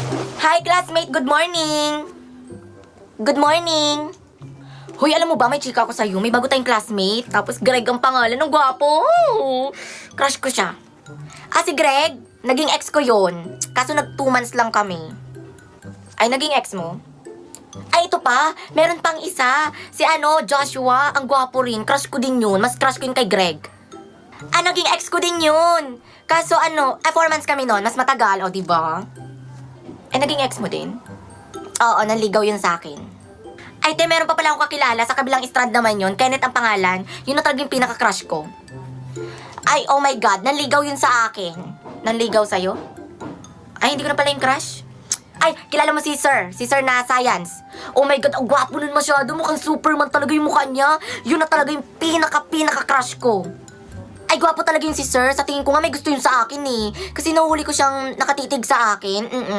Hi, classmate! Good morning! Good morning! Hoy, alam mo ba, may chika ako sa'yo. May bago tayong classmate. Tapos Greg ang pangalan. Ang gwapo! Crush ko siya. Si Greg, naging ex ko yun. Kaso nag 2 months lang kami. Ay, naging ex mo? Ay, ito pa. Meron pang isa. Si Joshua. Ang gwapo rin. Crush ko din yun. Mas crush ko yun kay Greg. Naging ex ko din yun. Kaso 4 months kami nun. Mas matagal, diba? Naging ex mo din? Oo, nanligaw yun sa akin. Ay, meron pa pala akong kakilala. Sa kabilang strand naman yun. Kenneth ang pangalan. Yun na talaga yung pinaka-crush ko. Ay, oh my God. Nanligaw yun sa akin. Nanligaw sa'yo? Ay, hindi ko na pala yung crush. Ay, kilala mo si Sir. Si Sir na Science. Oh my God, ang gwapo nun masyado. Mukhang Superman talaga yung mukha niya. Yun na talaga yung pinaka-crush ko. Ay, gwapo talaga yung si Sir. Sa tingin ko nga may gusto yun sa akin eh. Kasi nahuhuli ko siyang nakatitig sa akin.